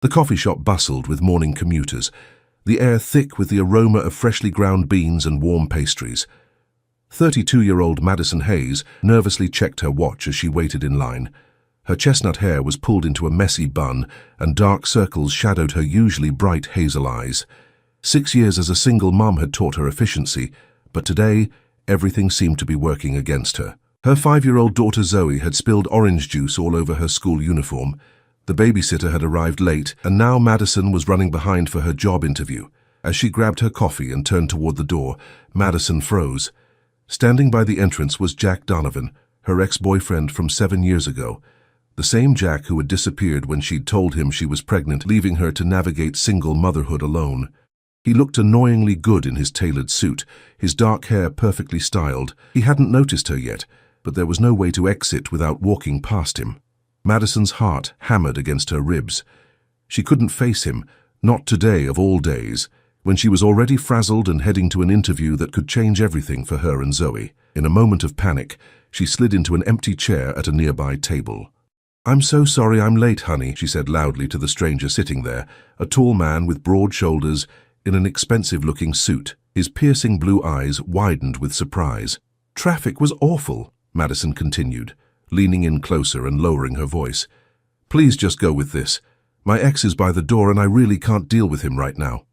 The coffee shop bustled with morning commuters, the air thick with the aroma of freshly ground beans and warm pastries. 32-year-old Madison Hayes nervously checked her watch as she waited in line. Her chestnut hair was pulled into a messy bun, and dark circles shadowed her usually bright hazel eyes. 6 years as a single mom had taught her efficiency, but today, everything seemed to be working against her. Her 5-year-old daughter Zoe had spilled orange juice all over her school uniform. The babysitter had arrived late, and now Madison was running behind for her job interview. As she grabbed her coffee and turned toward the door, Madison froze. Standing by the entrance was Jack Donovan, her ex-boyfriend from 7 years ago. The same Jack who had disappeared when she'd told him she was pregnant, leaving her to navigate single motherhood alone. He looked annoyingly good in his tailored suit, his dark hair perfectly styled. He hadn't noticed her yet, but there was no way to exit without walking past him. Madison's heart hammered against her ribs. She couldn't face him, not today of all days, when she was already frazzled and heading to an interview that could change everything for her and Zoe. In a moment of panic, she slid into an empty chair at a nearby table. "I'm so sorry I'm late, honey," she said loudly to the stranger sitting there, a tall man with broad shoulders in an expensive-looking suit. His piercing blue eyes widened with surprise. "Traffic was awful," Madison continued, leaning in closer and lowering her voice. "Please just go with this. My ex is by the door and I really can't deal with him right now."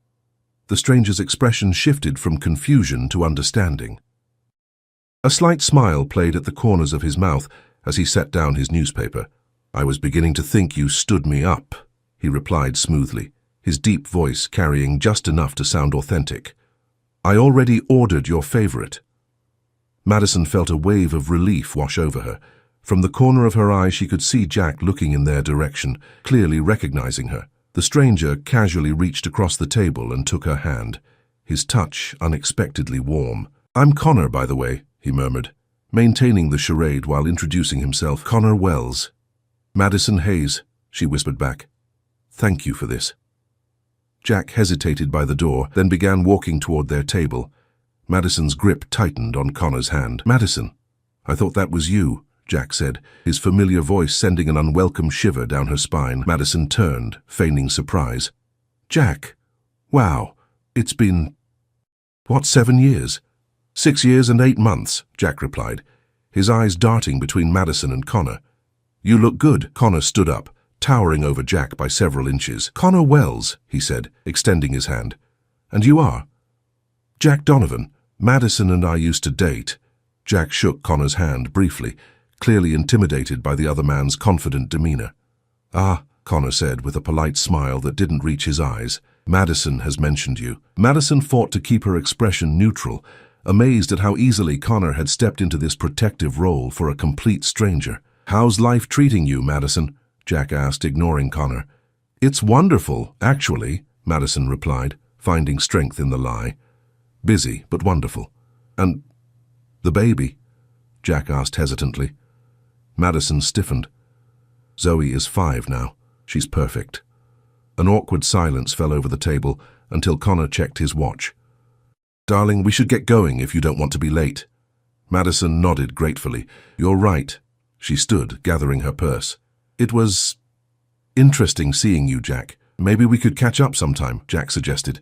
The stranger's expression shifted from confusion to understanding. A slight smile played at the corners of his mouth as he set down his newspaper. "I was beginning to think you stood me up," he replied smoothly, his deep voice carrying just enough to sound authentic. "I already ordered your favorite." Madison felt a wave of relief wash over her. From the corner of her eye she could see Jack looking in their direction, clearly recognizing her. The stranger casually reached across the table and took her hand, his touch unexpectedly warm. "I'm Connor, by the way," he murmured, maintaining the charade while introducing himself. "Connor Wells." "Madison Hayes," she whispered back. "Thank you for this." Jack hesitated by the door, then began walking toward their table. Madison's grip tightened on Connor's hand. "Madison, I thought that was you," Jack said, his familiar voice sending an unwelcome shiver down her spine. Madison turned, feigning surprise. "Jack, wow, it's been, 7 years?" 6 years and 8 months, Jack replied, his eyes darting between Madison and Connor. "You look good." Connor stood up, towering over Jack by several inches. "Connor Wells," he said, extending his hand. "And you are?" "Jack Donovan. Madison and I used to date." Jack shook Connor's hand briefly, clearly intimidated by the other man's confident demeanor. "Ah," Connor said with a polite smile that didn't reach his eyes. "Madison has mentioned you." Madison fought to keep her expression neutral, amazed at how easily Connor had stepped into this protective role for a complete stranger. "How's life treating you, Madison?" Jack asked, ignoring Connor. "It's wonderful, actually," Madison replied, finding strength in the lie. "Busy, but wonderful." "And the baby?" Jack asked hesitantly. Madison stiffened. "Zoe is 5 now. She's perfect." An awkward silence fell over the table until Connor checked his watch. "Darling, we should get going if you don't want to be late." Madison nodded gratefully. "You're right." She stood, gathering her purse. "It was interesting seeing you, Jack. Maybe we could catch up sometime," Jack suggested.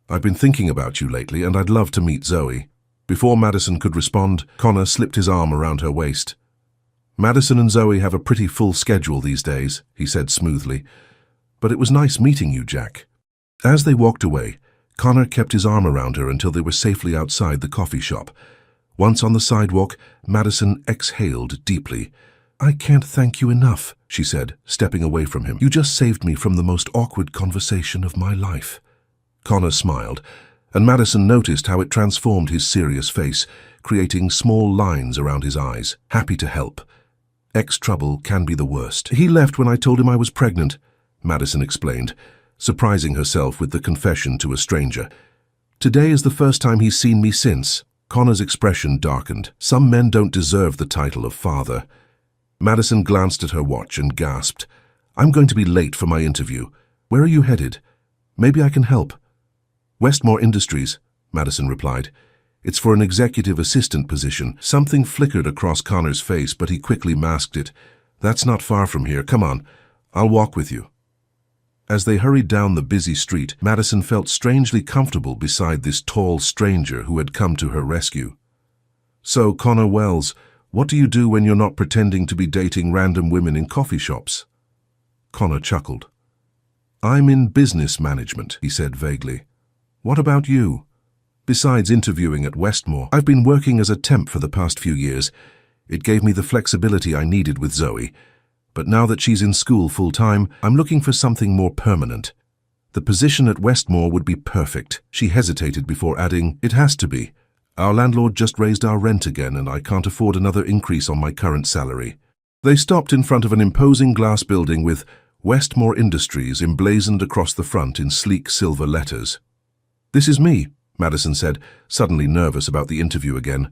"I've been thinking about you lately, and I'd love to meet Zoe." Before Madison could respond, Connor slipped his arm around her waist. "Madison and Zoe have a pretty full schedule these days," he said smoothly. "But it was nice meeting you, Jack." As they walked away, Connor kept his arm around her until they were safely outside the coffee shop. Once on the sidewalk, Madison exhaled deeply. "I can't thank you enough," she said, stepping away from him. "You just saved me from the most awkward conversation of my life." Connor smiled, and Madison noticed how it transformed his serious face, creating small lines around his eyes. "Happy to help. Ex-trouble can be the worst. He left when I told him I was pregnant," Madison explained, surprising herself with the confession to a stranger. "Today is the first time he's seen me since." Connor's expression darkened. "Some men don't deserve the title of father." Madison glanced at her watch and gasped. "I'm going to be late for my interview. Where are you headed? Maybe I can help." "Westmore Industries," Madison replied. "It's for an executive assistant position." Something flickered across Connor's face, but he quickly masked it. "That's not far from here. Come on, I'll walk with you." As they hurried down the busy street, Madison felt strangely comfortable beside this tall stranger who had come to her rescue. "So, Connor Wells, what do you do when you're not pretending to be dating random women in coffee shops?" Connor chuckled. "I'm in business management," he said vaguely. "What about you?" "Besides interviewing at Westmore, I've been working as a temp for the past few years. It gave me the flexibility I needed with Zoe. But now that she's in school full-time, I'm looking for something more permanent. The position at Westmore would be perfect." She hesitated before adding, "It has to be. Our landlord just raised our rent again and I can't afford another increase on my current salary." They stopped in front of an imposing glass building with Westmore Industries emblazoned across the front in sleek silver letters. "This is me," Madison said, suddenly nervous about the interview again.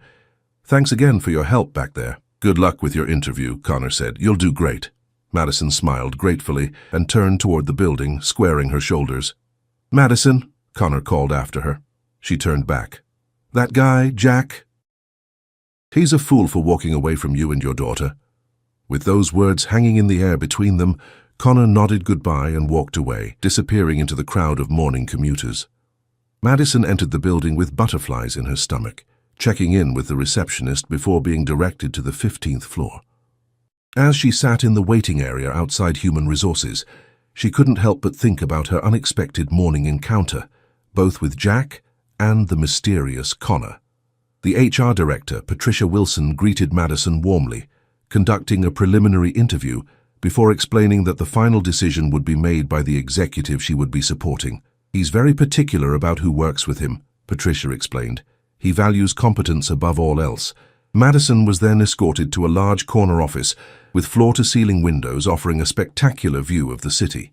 "Thanks again for your help back there." "Good luck with your interview," Connor said. "You'll do great." Madison smiled gratefully and turned toward the building, squaring her shoulders. "Madison," Connor called after her. She turned back. "That guy, Jack? He's a fool for walking away from you and your daughter." With those words hanging in the air between them, Connor nodded goodbye and walked away, disappearing into the crowd of morning commuters. Madison entered the building with butterflies in her stomach, checking in with the receptionist before being directed to the 15th floor. As she sat in the waiting area outside Human Resources, she couldn't help but think about her unexpected morning encounter, both with Jack and the mysterious Connor. The HR director, Patricia Wilson, greeted Madison warmly, conducting a preliminary interview before explaining that the final decision would be made by the executive she would be supporting. "He's very particular about who works with him," Patricia explained. "He values competence above all else." Madison was then escorted to a large corner office with floor-to-ceiling windows offering a spectacular view of the city.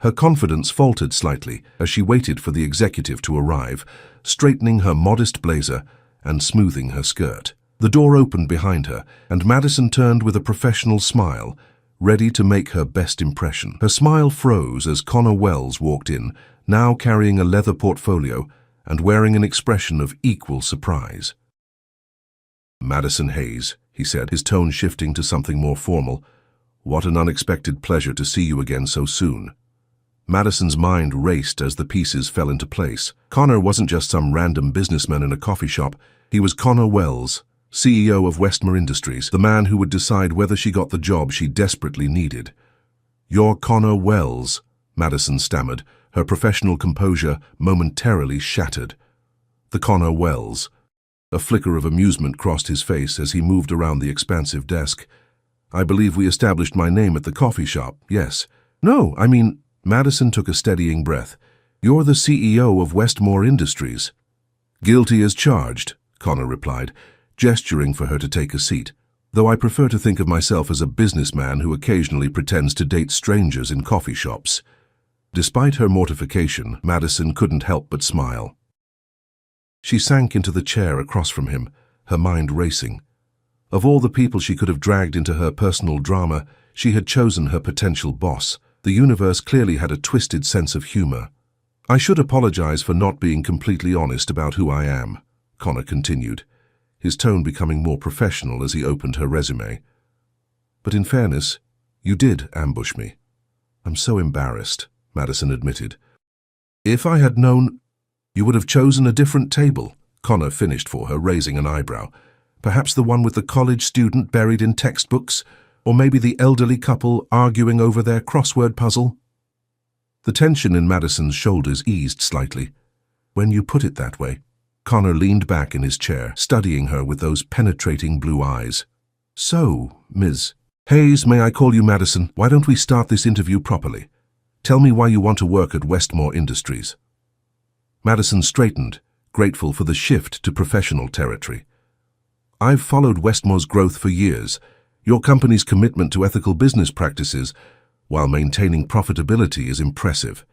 Her confidence faltered slightly as she waited for the executive to arrive, straightening her modest blazer and smoothing her skirt. The door opened behind her, and Madison turned with a professional smile, ready to make her best impression. Her smile froze as Connor Wells walked in, now carrying a leather portfolio and wearing an expression of equal surprise. "Madison Hayes," he said, his tone shifting to something more formal. "What an unexpected pleasure to see you again so soon." Madison's mind raced as the pieces fell into place. Connor wasn't just some random businessman in a coffee shop. He was Connor Wells, CEO of Westmore Industries, the man who would decide whether she got the job she desperately needed. "You're Connor Wells," Madison stammered, her professional composure momentarily shattered. "The Connor Wells." A flicker of amusement crossed his face as he moved around the expansive desk. "I believe we established my name at the coffee shop, yes." "No, I mean," Madison took a steadying breath. "You're the CEO of Westmore Industries." "Guilty as charged," Connor replied, gesturing for her to take a seat, "though I prefer to think of myself as a businessman who occasionally pretends to date strangers in coffee shops." Despite her mortification, Madison couldn't help but smile. She sank into the chair across from him, her mind racing. Of all the people she could have dragged into her personal drama, she had chosen her potential boss. The universe clearly had a twisted sense of humor. "I should apologize for not being completely honest about who I am," Connor continued, his tone becoming more professional as he opened her resume. "But in fairness, you did ambush me." "I'm so embarrassed," Madison admitted. "If I had known, you would have chosen a different table," Connor finished for her, raising an eyebrow. "Perhaps the one with the college student buried in textbooks, or maybe the elderly couple arguing over their crossword puzzle." The tension in Madison's shoulders eased slightly. "When you put it that way." Connor leaned back in his chair, studying her with those penetrating blue eyes. "So, Ms. Hayes, may I call you Madison? Why don't we start this interview properly? Tell me why you want to work at Westmore Industries." Madison straightened, grateful for the shift to professional territory. "I've followed Westmore's growth for years. Your company's commitment to ethical business practices while maintaining profitability is impressive.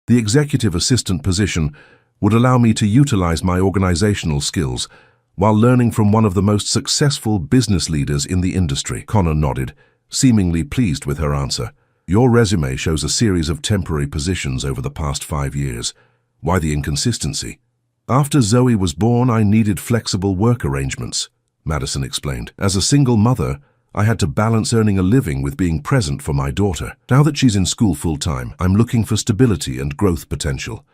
The executive assistant position would allow me to utilize my organizational skills while learning from one of the most successful business leaders in the industry." Connor nodded, seemingly pleased with her answer. "Your resume shows a series of temporary positions over the past 5 years. Why the inconsistency?" "After Zoe was born, I needed flexible work arrangements," Madison explained. "As a single mother, I had to balance earning a living with being present for my daughter. Now that she's in school full-time, I'm looking for stability and growth potential.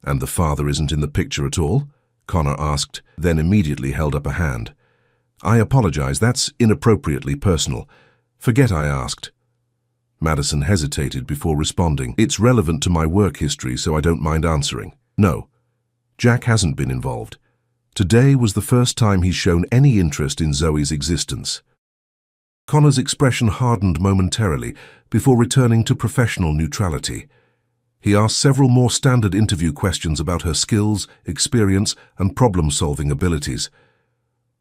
And the father isn't in the picture at all? Connor asked, then immediately held up a hand. I apologize, that's inappropriately personal. Forget I asked. Madison hesitated before responding. It's relevant to my work history, so I don't mind answering. No, Jack hasn't been involved. Today was the first time he's shown any interest in Zoe's existence. Connor's expression hardened momentarily before returning to professional neutrality. He asked several more standard interview questions about her skills, experience, and problem-solving abilities.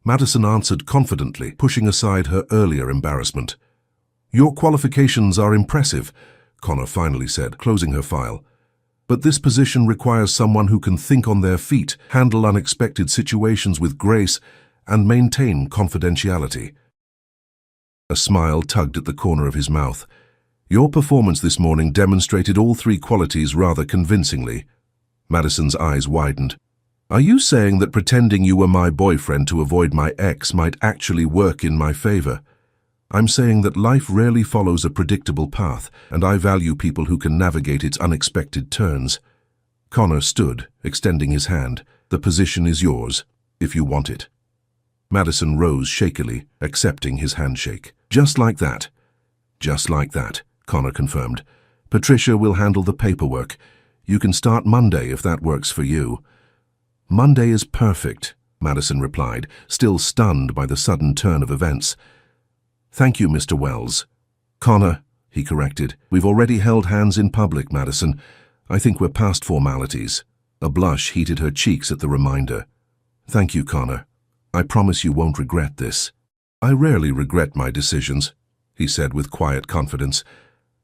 Madison answered confidently, pushing aside her earlier embarrassment. Your qualifications are impressive, Connor finally said, closing her file. But this position requires someone who can think on their feet, handle unexpected situations with grace, and maintain confidentiality. A smile tugged at the corner of his mouth. Your performance this morning demonstrated all three qualities rather convincingly. Madison's eyes widened. Are you saying that pretending you were my boyfriend to avoid my ex might actually work in my favor? I'm saying that life rarely follows a predictable path, and I value people who can navigate its unexpected turns. Connor stood, extending his hand. The position is yours, if you want it. Madison rose shakily, accepting his handshake. Just like that. Just like that, Connor confirmed. Patricia will handle the paperwork. You can start Monday if that works for you. Monday is perfect, Madison replied, still stunned by the sudden turn of events. Thank you, Mr. Wells. Connor, he corrected. We've already held hands in public, Madison. I think we're past formalities. A blush heated her cheeks at the reminder. Thank you, Connor. I promise you won't regret this. I rarely regret my decisions, he said with quiet confidence.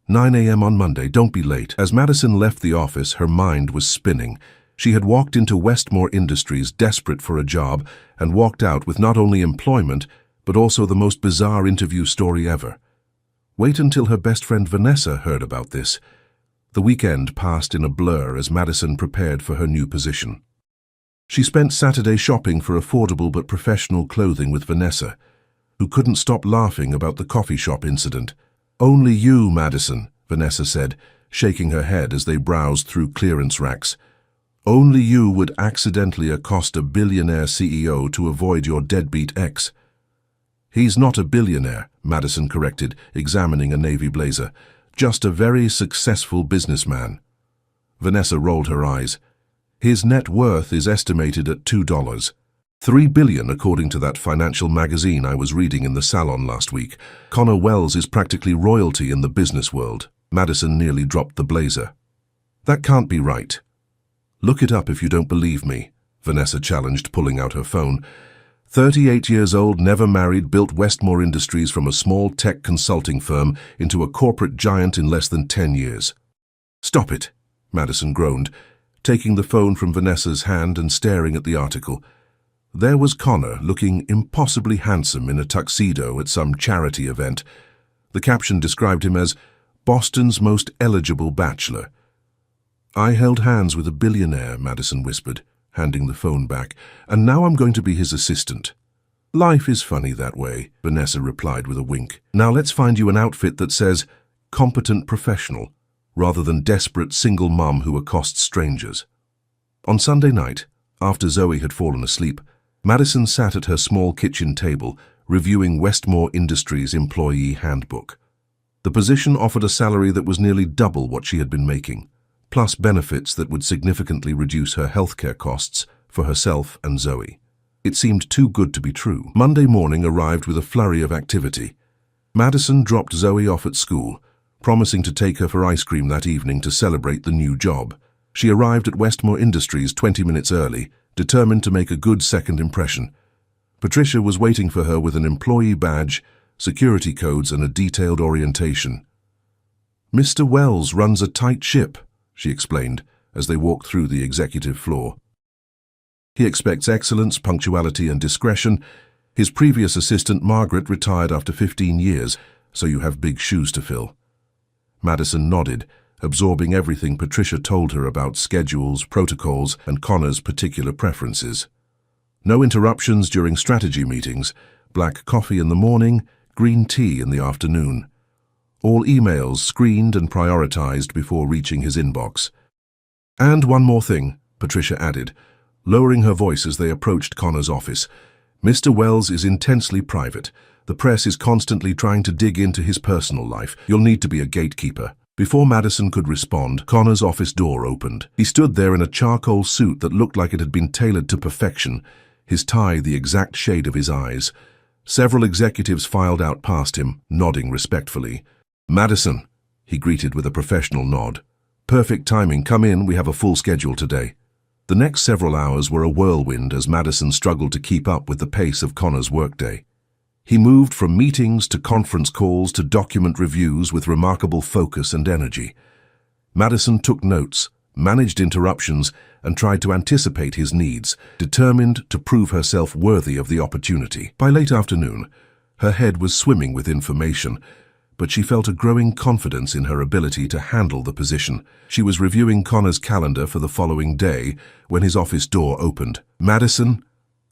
9 a.m. on Monday, don't be late. As Madison left the office, her mind was spinning. She had walked into Westmore Industries desperate for a job and walked out with not only employment, but also the most bizarre interview story ever. Wait until her best friend Vanessa heard about this. The weekend passed in a blur as Madison prepared for her new position. She spent Saturday shopping for affordable but professional clothing with Vanessa, who couldn't stop laughing about the coffee shop incident. Only you, Madison, Vanessa said, shaking her head as they browsed through clearance racks. Only you would accidentally accost a billionaire CEO to avoid your deadbeat ex. He's not a billionaire, Madison corrected, examining a navy blazer. Just a very successful businessman. Vanessa rolled her eyes. His net worth is estimated at $2. $3 billion, according to that financial magazine I was reading in the salon last week. Connor Wells is practically royalty in the business world. Madison nearly dropped the blazer. That can't be right. Look it up if you don't believe me, Vanessa challenged, pulling out her phone. 38 years old, never married, built Westmore Industries from a small tech consulting firm into a corporate giant in less than 10 years. Stop it, Madison groaned, taking the phone from Vanessa's hand and staring at the article. There was Connor, looking impossibly handsome in a tuxedo at some charity event. The caption described him as Boston's most eligible bachelor. I held hands with a billionaire, Madison whispered, handing the phone back, and now I'm going to be his assistant. Life is funny that way, Vanessa replied with a wink. Now let's find you an outfit that says competent professional, rather than desperate single mum who accosts strangers. On Sunday night, after Zoe had fallen asleep, Madison sat at her small kitchen table, reviewing Westmore Industries' employee handbook. The position offered a salary that was nearly double what she had been making, plus benefits that would significantly reduce her healthcare costs for herself and Zoe. It seemed too good to be true. Monday morning arrived with a flurry of activity. Madison dropped Zoe off at school, promising to take her for ice cream that evening to celebrate the new job. She arrived at Westmore Industries 20 minutes early, determined to make a good second impression. Patricia was waiting for her with an employee badge, security codes, and a detailed orientation. Mr. Wells runs a tight ship, she explained as they walked through the executive floor. He expects excellence, punctuality, and discretion. His previous assistant, Margaret, retired after 15 years, so you have big shoes to fill. Madison nodded, absorbing everything Patricia told her about schedules, protocols, and Connor's particular preferences. No interruptions during strategy meetings, black coffee in the morning, green tea in the afternoon. All emails screened and prioritized before reaching his inbox. "And one more thing," Patricia added, lowering her voice as they approached Connor's office. "Mr. Wells is intensely private. The press is constantly trying to dig into his personal life. You'll need to be a gatekeeper." Before Madison could respond, Connor's office door opened. He stood there in a charcoal suit that looked like it had been tailored to perfection, his tie the exact shade of his eyes. Several executives filed out past him, nodding respectfully. "Madison," he greeted with a professional nod. "Perfect timing. Come in, we have a full schedule today." The next several hours were a whirlwind as Madison struggled to keep up with the pace of Connor's workday. He moved from meetings to conference calls to document reviews with remarkable focus and energy. Madison took notes, managed interruptions, and tried to anticipate his needs, determined to prove herself worthy of the opportunity. By late afternoon, her head was swimming with information, but she felt a growing confidence in her ability to handle the position. She was reviewing Connor's calendar for the following day when his office door opened. "Madison,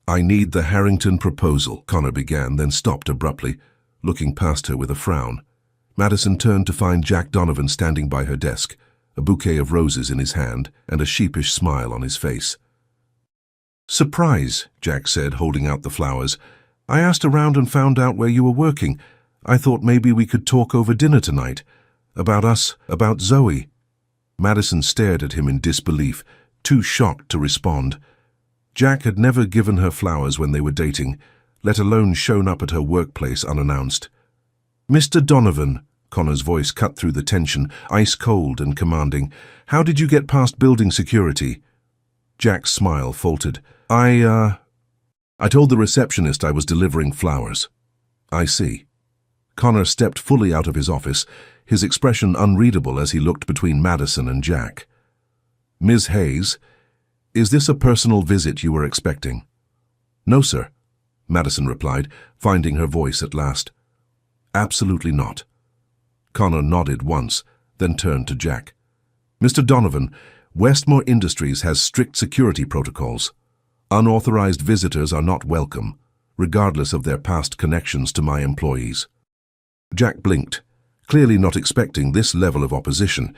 I need the Harrington proposal," Connor began, then stopped abruptly, looking past her with a frown. Madison turned to find Jack Donovan standing by her desk, a bouquet of roses in his hand and a sheepish smile on his face. "Surprise," Jack said, holding out the flowers. "I asked around and found out where you were working. I thought maybe we could talk over dinner tonight. About us, about Zoe." Madison stared at him in disbelief, too shocked to respond. Jack had never given her flowers when they were dating, let alone shown up at her workplace unannounced. "Mr. Donovan," Connor's voice cut through the tension, ice-cold and commanding, "how did you get past building security?" Jack's smile faltered. I told the receptionist I was delivering flowers." "I see." Connor stepped fully out of his office, his expression unreadable as he looked between Madison and Jack. "Ms. Hayes, is this a personal visit you were expecting?" "No, sir," Madison replied, finding her voice at last. "Absolutely not." Connor nodded once, then turned to Jack. "Mr. Donovan, Westmore Industries has strict security protocols. Unauthorized visitors are not welcome, regardless of their past connections to my employees." Jack blinked, clearly not expecting this level of opposition.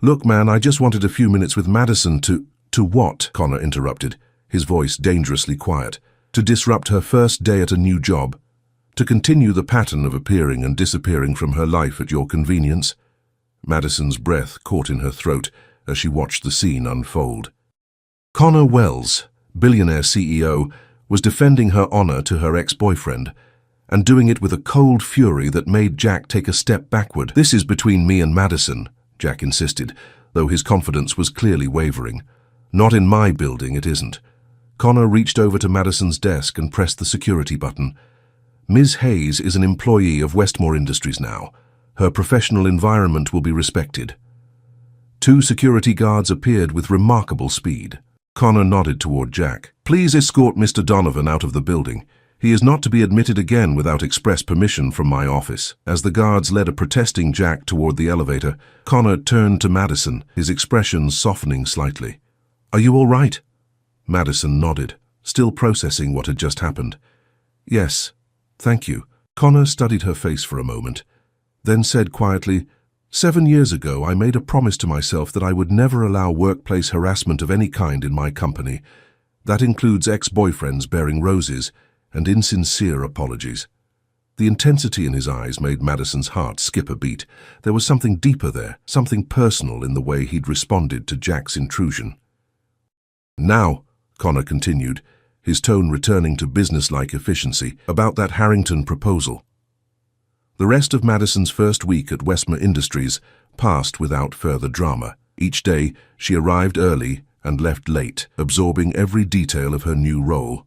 "Look, man, I just wanted a few minutes with Madison to—" "To what?" Connor interrupted, his voice dangerously quiet. "To disrupt her first day at a new job. To continue the pattern of appearing and disappearing from her life at your convenience." Madison's breath caught in her throat as she watched the scene unfold. Connor Wells, billionaire CEO, was defending her honor to her ex-boyfriend, and doing it with a cold fury that made Jack take a step backward. "This is between me and Madison," Jack insisted, though his confidence was clearly wavering. "Not in my building, it isn't." Connor reached over to Madison's desk and pressed the security button. "Ms. Hayes is an employee of Westmore Industries now. Her professional environment will be respected." Two security guards appeared with remarkable speed. Connor nodded toward Jack. "Please escort Mr. Donovan out of the building. He is not to be admitted again without express permission from my office." As the guards led a protesting Jack toward the elevator, Connor turned to Madison, his expression softening slightly. "Are you all right?" Madison nodded, still processing what had just happened. "Yes, thank you." Connor studied her face for a moment, then said quietly, 7 years ago I made a promise to myself that I would never allow workplace harassment of any kind in my company. That includes ex-boyfriends bearing roses and insincere apologies." The intensity in his eyes made Madison's heart skip a beat. There was something deeper there, something personal in the way he'd responded to Jack's intrusion. "Now," Connor continued, his tone returning to businesslike efficiency, "about that Harrington proposal." The rest of Madison's first week at Westmore Industries passed without further drama. Each day, she arrived early and left late, absorbing every detail of her new role.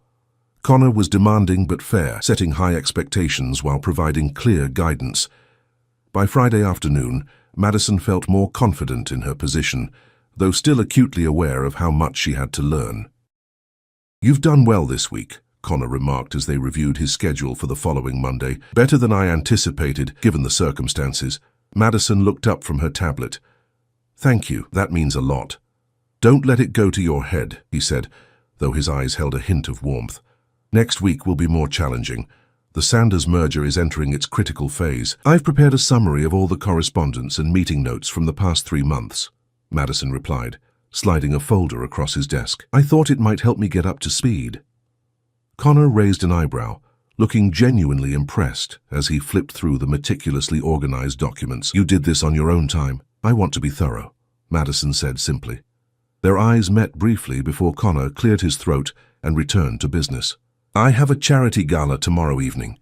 Connor was demanding but fair, setting high expectations while providing clear guidance. By Friday afternoon, Madison felt more confident in her position, though still acutely aware of how much she had to learn. "You've done well this week," Connor remarked as they reviewed his schedule for the following Monday. "Better than I anticipated, given the circumstances." Madison looked up from her tablet. "Thank you, that means a lot." "Don't let it go to your head," he said, though his eyes held a hint of warmth. "Next week will be more challenging. The Sanders merger is entering its critical phase. I've prepared a summary of all the correspondence and meeting notes from the past 3 months, Madison replied, sliding a folder across his desk. I thought it might help me get up to speed. Connor raised an eyebrow, looking genuinely impressed as he flipped through the meticulously organized documents. You did this on your own time. I want to be thorough, Madison said simply. Their eyes met briefly before Connor cleared his throat and returned to business. I have a charity gala tomorrow evening.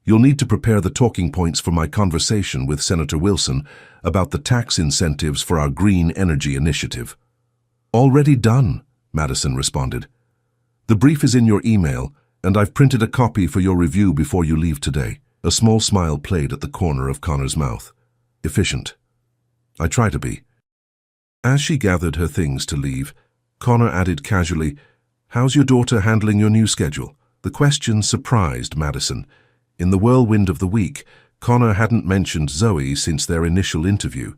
You'll need to prepare the talking points for my conversation with Senator Wilson about the tax incentives for our green energy initiative. Already done, Madison responded. The brief is in your email, and I've printed a copy for your review before you leave today. A small smile played at the corner of Connor's mouth. Efficient. I try to be. As she gathered her things to leave, Connor added casually, How's your daughter handling your new schedule? The question surprised Madison. In the whirlwind of the week, Connor hadn't mentioned Zoe since their initial interview.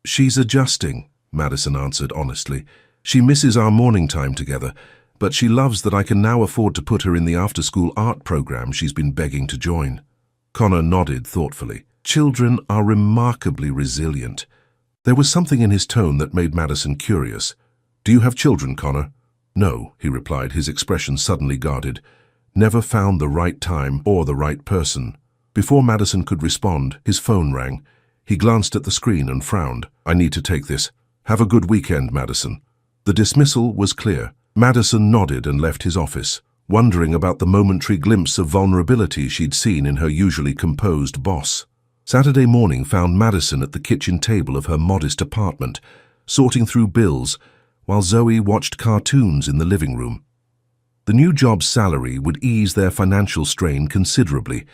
She's adjusting, Madison answered honestly. She misses our morning time together, but she loves that I can now afford to put her in the after-school art program she's been begging to join. Connor nodded thoughtfully. Children are remarkably resilient. There was something in his tone that made Madison curious. Do you have children, Connor? No, he replied, his expression suddenly guarded. Never found the right time or the right person. Before Madison could respond, his phone rang. He glanced at the screen and frowned. I need to take this. Have a good weekend, Madison. The dismissal was clear. Madison nodded and left his office, wondering about the momentary glimpse of vulnerability she'd seen in her usually composed boss. Saturday morning found Madison at the kitchen table of her modest apartment, sorting through bills, while Zoe watched cartoons in the living room. The new job's salary would ease their financial strain considerably,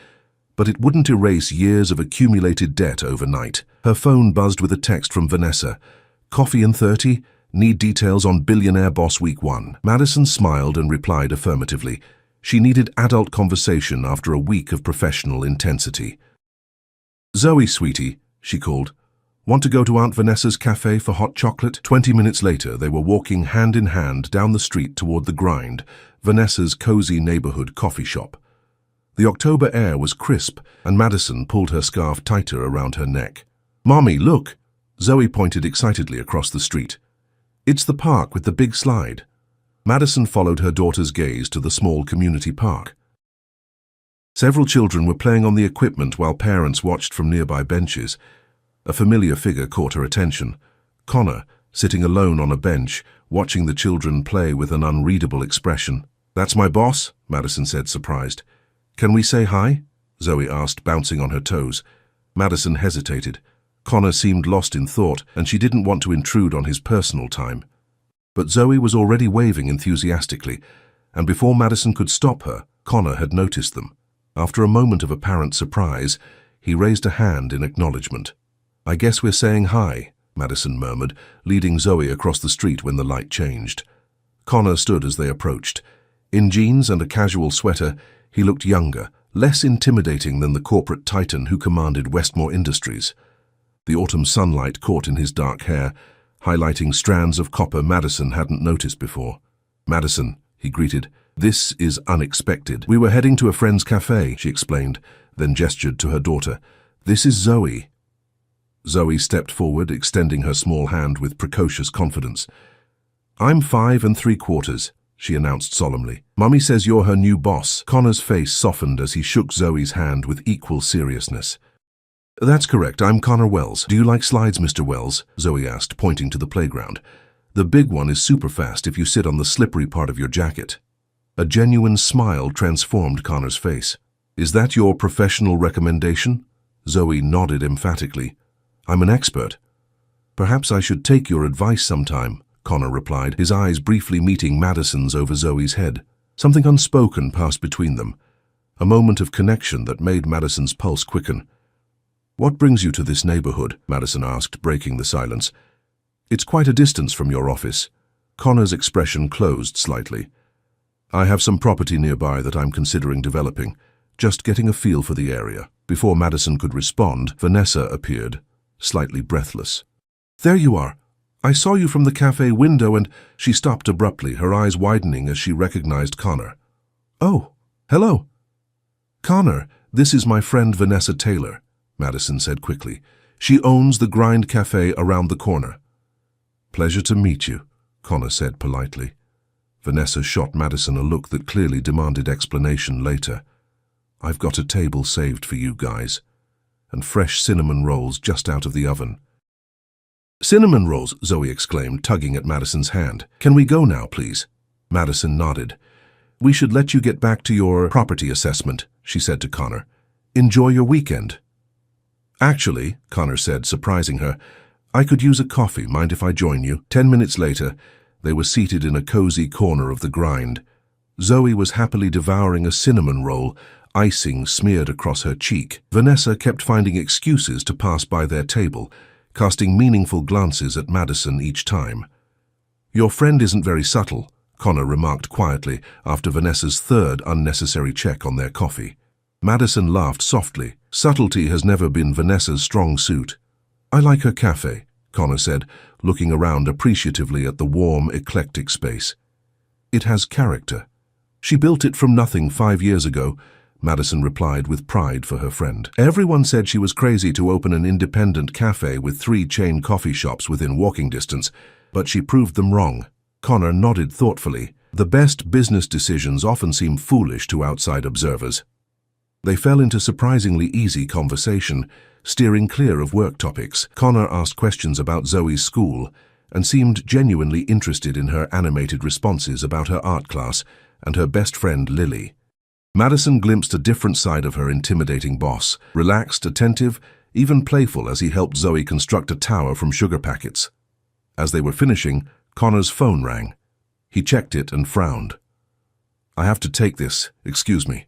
but it wouldn't erase years of accumulated debt overnight. Her phone buzzed with a text from Vanessa. Coffee in 30? Need details on Billionaire Boss Week 1. Madison smiled and replied affirmatively. She needed adult conversation after a week of professional intensity. Zoe, sweetie, she called. Want to go to Aunt Vanessa's cafe for hot chocolate? 20 minutes later, they were walking hand in hand down the street toward The Grind, Vanessa's cozy neighborhood coffee shop. The October air was crisp, and Madison pulled her scarf tighter around her neck. Mommy, look! Zoe pointed excitedly across the street. It's the park with the big slide. Madison followed her daughter's gaze to the small community park. Several children were playing on the equipment while parents watched from nearby benches. A familiar figure caught her attention. Connor, sitting alone on a bench, watching the children play with an unreadable expression. That's my boss, Madison said, surprised. Can we say hi? Zoe asked, bouncing on her toes. Madison hesitated. Connor seemed lost in thought, and she didn't want to intrude on his personal time. But Zoe was already waving enthusiastically, and before Madison could stop her, Connor had noticed them. After a moment of apparent surprise, he raised a hand in acknowledgement. I guess we're saying hi, Madison murmured, leading Zoe across the street when the light changed. Connor stood as they approached. In jeans and a casual sweater, he looked younger, less intimidating than the corporate titan who commanded Westmore Industries. The autumn sunlight caught in his dark hair, highlighting strands of copper Madison hadn't noticed before. Madison, he greeted, this is unexpected. We were heading to a friend's cafe, she explained, then gestured to her daughter. This is Zoe. Zoe stepped forward, extending her small hand with precocious confidence. I'm 5 3/4, she announced solemnly. Mummy says you're her new boss. Connor's face softened as he shook Zoe's hand with equal seriousness. That's correct, I'm Connor Wells. Do you like slides, Mr. Wells? Zoe asked, pointing to the playground. The big one is super fast if you sit on the slippery part of your jacket. A genuine smile transformed Connor's face. Is that your professional recommendation? Zoe nodded emphatically. I'm an expert. Perhaps I should take your advice sometime, Connor replied, his eyes briefly meeting Madison's over Zoe's head. Something unspoken passed between them, a moment of connection that made Madison's pulse quicken. What brings you to this neighborhood? Madison asked, breaking the silence. It's quite a distance from your office. Connor's expression closed slightly. I have some property nearby that I'm considering developing, just getting a feel for the area. Before Madison could respond, Vanessa appeared, slightly breathless. There you are. I saw you from the cafe window and... She stopped abruptly, her eyes widening as she recognized Connor. Oh, hello. "Connor, this is my friend Vanessa Taylor," Madison said quickly. "She owns the Grind Cafe around the corner." "Pleasure to meet you," Connor said politely. Vanessa shot Madison a look that clearly demanded explanation later. "I've got a table saved for you guys, and fresh cinnamon rolls just out of the oven." "Cinnamon rolls," Zoe exclaimed, tugging at Madison's hand. "Can we go now, please?" Madison nodded. "We should let you get back to your property assessment," she said to Connor. "Enjoy your weekend." "Actually," Connor said, surprising her, "I could use a coffee. Mind if I join you?" 10 minutes later, they were seated in a cozy corner of the Grind. Zoe was happily devouring a cinnamon roll, icing smeared across her cheek. Vanessa kept finding excuses to pass by their table, casting meaningful glances at Madison each time. "Your friend isn't very subtle," Connor remarked quietly after Vanessa's third unnecessary check on their coffee. Madison laughed softly. Subtlety has never been Vanessa's strong suit. "I like her cafe," Connor said, looking around appreciatively at the warm, eclectic space. "It has character. She built it from nothing 5 years ago," Madison replied with pride for her friend. "Everyone said she was crazy to open an independent cafe with 3 chain coffee shops within walking distance, but she proved them wrong." Connor nodded thoughtfully. The best business decisions often seem foolish to outside observers. They fell into surprisingly easy conversation, steering clear of work topics. Connor asked questions about Zoe's school and seemed genuinely interested in her animated responses about her art class and her best friend Lily. Madison glimpsed a different side of her intimidating boss, relaxed, attentive, even playful as he helped Zoe construct a tower from sugar packets. As they were finishing, Connor's phone rang. He checked it and frowned. "I have to take this, excuse me."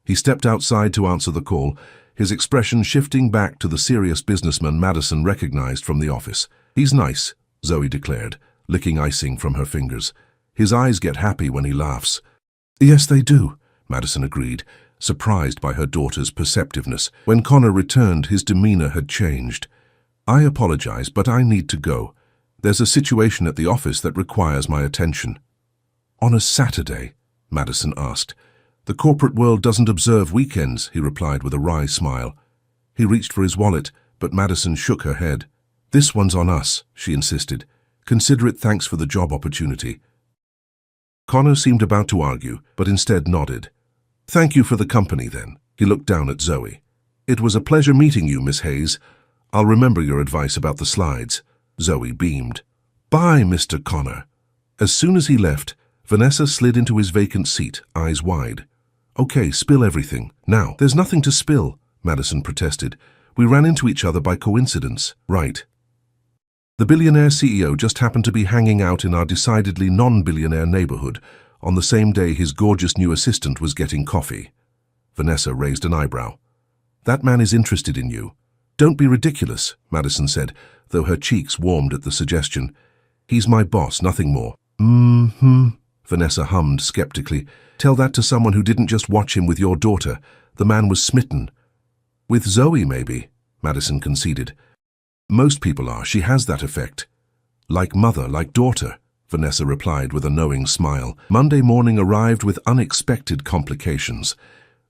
He stepped outside to answer the call, his expression shifting back to the serious businessman Madison recognized from the office. "He's nice," Zoe declared, licking icing from her fingers. "His eyes get happy when he laughs." "Yes, they do," Madison agreed, surprised by her daughter's perceptiveness. When Connor returned, his demeanor had changed. "I apologize, but I need to go. There's a situation at the office that requires my attention." "On a Saturday?" Madison asked. "The corporate world doesn't observe weekends," he replied with a wry smile. He reached for his wallet, but Madison shook her head. "This one's on us," she insisted. "Consider it thanks for the job opportunity." Connor seemed about to argue, but instead nodded. "Thank you for the company, then." He looked down at Zoe. "It was a pleasure meeting you, Miss Hayes. I'll remember your advice about the slides." Zoe beamed. "Bye, Mr. Connor." As soon as he left, Vanessa slid into his vacant seat, eyes wide. "Okay, spill everything. Now." "There's nothing to spill," Madison protested. "We ran into each other by coincidence." "Right." The billionaire CEO just happened to be hanging out in our decidedly non-billionaire neighborhood on the same day his gorgeous new assistant was getting coffee. Vanessa raised an eyebrow. "That man is interested in you." "Don't be ridiculous," Madison said, though her cheeks warmed at the suggestion. "He's my boss, nothing more." Vanessa hummed skeptically. "Tell that to someone who didn't just watch him with your daughter. The man was smitten." "With Zoe, maybe," Madison conceded. "Most people are. She has that effect." "Like mother, like daughter," Vanessa replied with a knowing smile. Monday morning arrived with unexpected complications.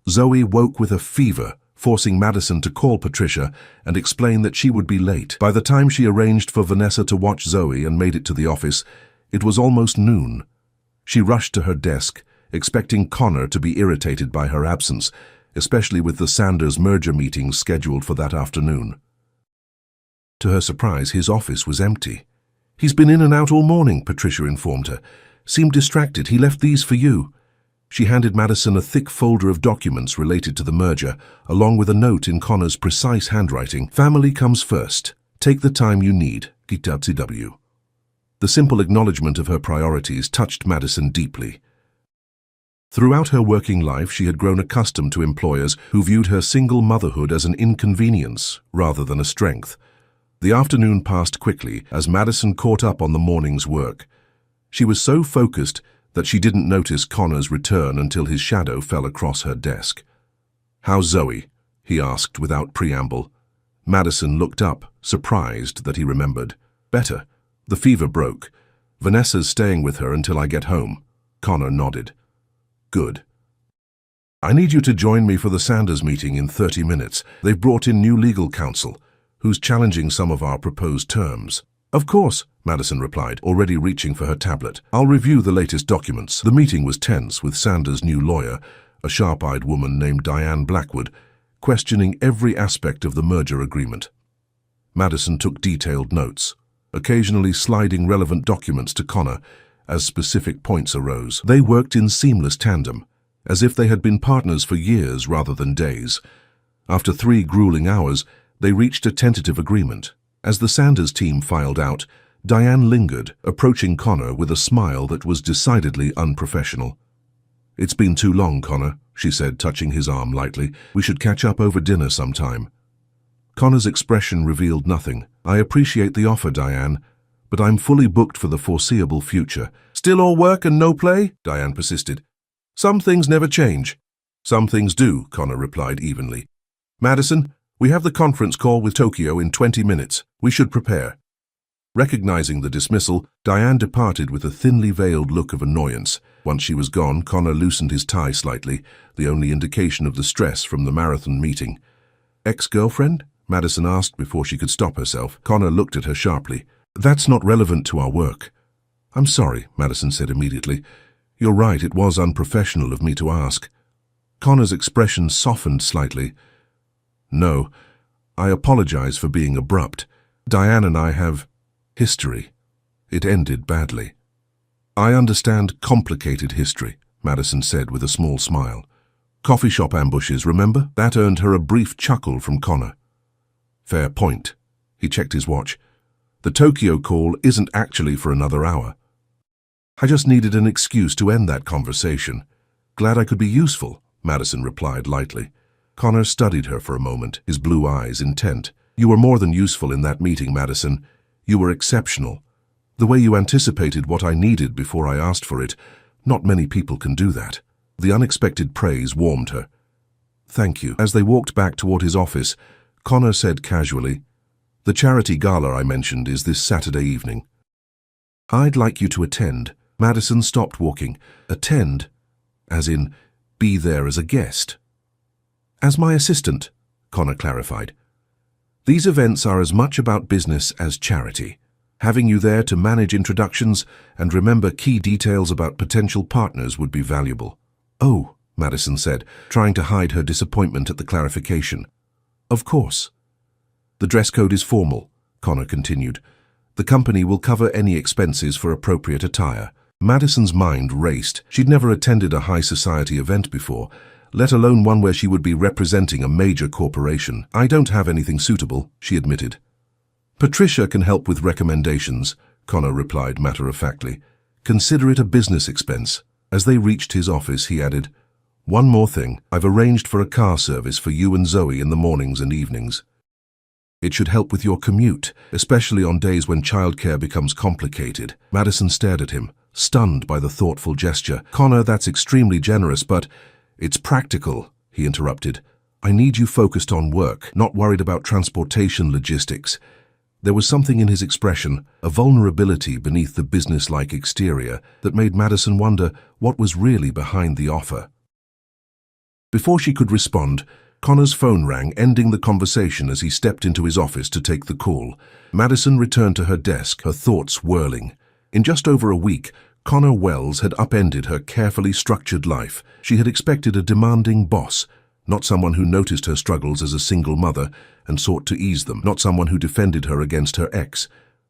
Zoe woke with a fever, forcing Madison to call Patricia and explain that she would be late. By the time she arranged for Vanessa to watch Zoe and made it to the office, it was almost noon. She rushed to her desk, expecting Connor to be irritated by her absence, especially with the Sanders merger meetings scheduled for that afternoon. To her surprise, his office was empty. "He's been in and out all morning," Patricia informed her. "Seemed distracted. He left these for you." She handed Madison a thick folder of documents related to the merger, along with a note in Connor's precise handwriting. "Family comes first. Take the time you need. GTW." The simple acknowledgement of her priorities touched Madison deeply. Throughout her working life, she had grown accustomed to employers who viewed her single motherhood as an inconvenience rather than a strength. The afternoon passed quickly as Madison caught up on the morning's work. She was so focused that she didn't notice Connor's return until his shadow fell across her desk. "How's Zoe?" he asked without preamble. Madison looked up, surprised that he remembered. "Better. The fever broke. Vanessa's staying with her until I get home." Connor nodded. "Good." I need you to join me for the Sanders meeting in 30 minutes. They've brought in new legal counsel, who's challenging some of our proposed terms. Of course, Madison replied, already reaching for her tablet. I'll review the latest documents. The meeting was tense, with Sanders' new lawyer, a sharp-eyed woman named Diane Blackwood, questioning every aspect of the merger agreement. Madison took detailed notes, occasionally sliding relevant documents to Connor as specific points arose. They worked in seamless tandem, as if they had been partners for years rather than days. After 3 grueling hours, they reached a tentative agreement. As the Sanders team filed out, Diane lingered, approaching Connor with a smile that was decidedly unprofessional. "It's been too long, Connor," she said, touching his arm lightly. "We should catch up over dinner sometime." Connor's expression revealed nothing. "I appreciate the offer, Diane, but I'm fully booked for the foreseeable future." "Still all work and no play?" Diane persisted. "Some things never change." "Some things do," Connor replied evenly. "Madison, we have the conference call with Tokyo in 20 minutes. We should prepare." Recognizing the dismissal, Diane departed with a thinly veiled look of annoyance. Once she was gone, Connor loosened his tie slightly, the only indication of the stress from the marathon meeting. "Ex-girlfriend?" Madison asked before she could stop herself. Connor looked at her sharply. "That's not relevant to our work." "I'm sorry," Madison said immediately. "You're right, it was unprofessional of me to ask." Connor's expression softened slightly. "No, I apologize for being abrupt. Diane and I have history. It ended badly." "I understand complicated history," Madison said with a small smile. "Coffee shop ambushes, remember?" That earned her a brief chuckle from Connor. "Fair point." He checked his watch. "The Tokyo call isn't actually for another hour." "I just needed an excuse to end that conversation. Glad I could be useful," Madison replied lightly. Connor studied her for a moment, his blue eyes intent. "You were more than useful in that meeting, Madison. You were exceptional. The way you anticipated what I needed before I asked for it, not many people can do that." The unexpected praise warmed her. "Thank you." As they walked back toward his office, Connor said casually, "The charity gala I mentioned is this Saturday evening. I'd like you to attend." Madison stopped walking. "Attend? As in, be there as a guest?" "As my assistant," Connor clarified. "These events are as much about business as charity. Having you there to manage introductions and remember key details about potential partners would be valuable." "Oh," Madison said, trying to hide her disappointment at the clarification. "Of course." "The dress code is formal," Connor continued. "The company will cover any expenses for appropriate attire." Madison's mind raced. She'd never attended a high society event before, let alone one where she would be representing a major corporation. "I don't have anything suitable," she admitted. "Patricia can help with recommendations," Connor replied matter-of-factly. "Consider it a business expense." As they reached his office, he added, "One more thing. I've arranged for a car service for you and Zoe in the mornings and evenings. It should help with your commute, especially on days when childcare becomes complicated." Madison stared at him, stunned by the thoughtful gesture. "Connor, that's extremely generous, but it's practical," he interrupted. "I need you focused on work, not worried about transportation logistics." There was something in his expression, a vulnerability beneath the business-like exterior, that made Madison wonder what was really behind the offer. Before she could respond, Connor's phone rang, ending the conversation as he stepped into his office to take the call. Madison returned to her desk, her thoughts whirling. In just over a week, Connor Wells had upended her carefully structured life. She had expected a demanding boss, not someone who noticed her struggles as a single mother and sought to ease them, not someone who defended her against her ex,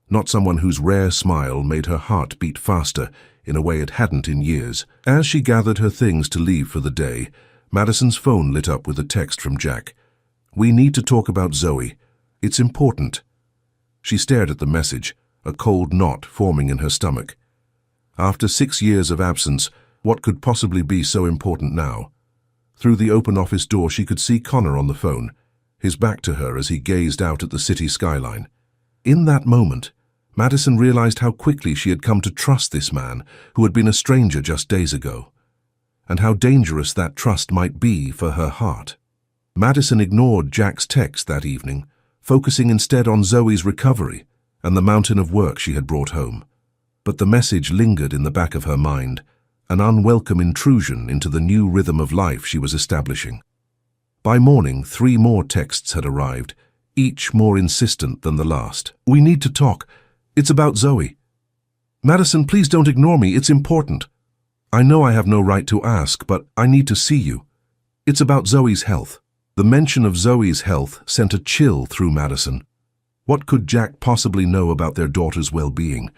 not someone whose rare smile made her heart beat faster in a way it hadn't in years. As she gathered her things to leave for the day, Madison's phone lit up with a text from Jack. "We need to talk about Zoe. It's important." She stared at the message, a cold knot forming in her stomach. After 6 years of absence, what could possibly be so important now? Through the open office door, she could see Connor on the phone, his back to her as he gazed out at the city skyline. In that moment, Madison realized how quickly she had come to trust this man who had been a stranger just days ago, and how dangerous that trust might be for her heart. Madison ignored Jack's text that evening, focusing instead on Zoe's recovery and the mountain of work she had brought home. But the message lingered in the back of her mind, an unwelcome intrusion into the new rhythm of life she was establishing. By morning, 3 more texts had arrived, each more insistent than the last. "We need to talk. It's about Zoe." "Madison, please don't ignore me. It's important." "I know I have no right to ask, but I need to see you. It's about Zoe's health." The mention of Zoe's health sent a chill through Madison. What could Jack possibly know about their daughter's well-being?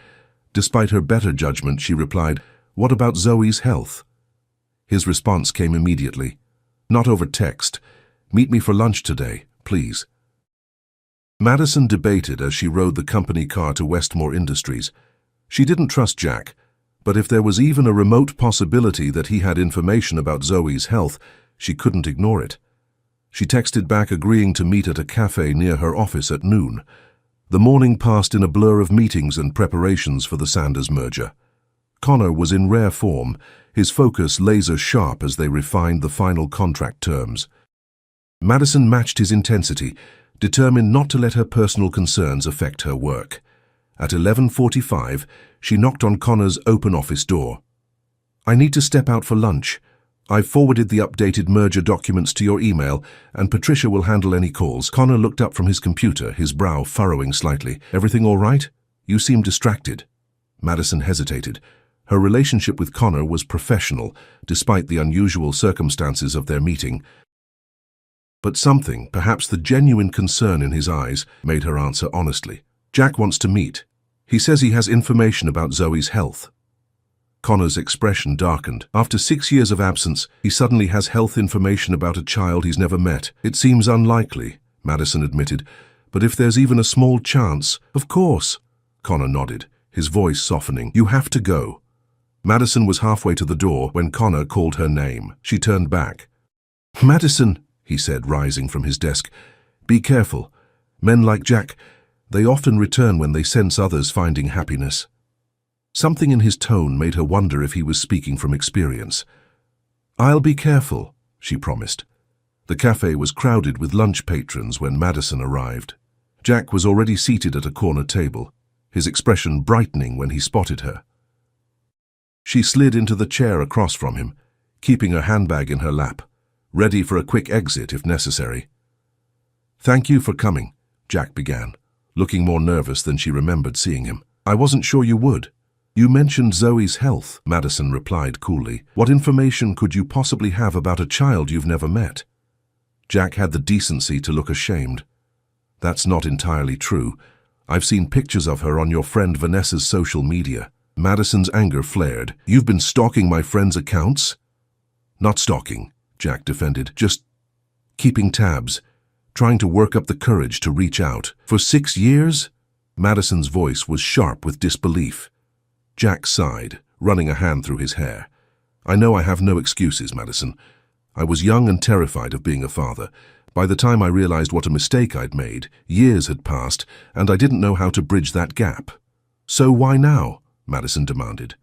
Despite her better judgment, she replied, "What about Zoe's health?" His response came immediately. "Not over text. Meet me for lunch today, please." Madison debated as she rode the company car to Westmore Industries. She didn't trust Jack, but if there was even a remote possibility that he had information about Zoe's health, she couldn't ignore it. She texted back agreeing to meet at a cafe near her office at noon. The morning passed in a blur of meetings and preparations for the Sanders merger. Connor was in rare form, his focus laser-sharp as they refined the final contract terms. Madison matched his intensity, determined not to let her personal concerns affect her work. At 11:45, she knocked on Connor's open office door. "I need to step out for lunch. I've forwarded the updated merger documents to your email, and Patricia will handle any calls." Connor looked up from his computer, his brow furrowing slightly. "Everything all right? You seem distracted." Madison hesitated. Her relationship with Connor was professional, despite the unusual circumstances of their meeting. But something, perhaps the genuine concern in his eyes, made her answer honestly. "Jack wants to meet. He says he has information about Zoe's health." Connor's expression darkened. After 6 years of absence, he suddenly has health information about a child he's never met. "It seems unlikely," Madison admitted, "but if there's even a small chance—" "Of course," Connor nodded, his voice softening. "You have to go." Madison was halfway to the door when Connor called her name. She turned back. "Madison," he said, rising from his desk, "be careful. Men like Jack, they often return when they sense others finding happiness." Something in his tone made her wonder if he was speaking from experience. "I'll be careful," she promised. The cafe was crowded with lunch patrons when Madison arrived. Jack was already seated at a corner table, his expression brightening when he spotted her. She slid into the chair across from him, keeping her handbag in her lap, ready for a quick exit if necessary. "Thank you for coming," Jack began, looking more nervous than she remembered seeing him. "I wasn't sure you would." "You mentioned Zoe's health," Madison replied coolly. "What information could you possibly have about a child you've never met?" Jack had the decency to look ashamed. "That's not entirely true. I've seen pictures of her on your friend Vanessa's social media." Madison's anger flared. "You've been stalking my friend's accounts?" "Not stalking," Jack defended. "Just keeping tabs, trying to work up the courage to reach out." "For 6 years?" Madison's voice was sharp with disbelief. Jack sighed, running a hand through his hair. "I know I have no excuses, Madison. I was young and terrified of being a father. By the time I realized what a mistake I'd made, years had passed, and I didn't know how to bridge that gap." "So why now?" Madison demanded.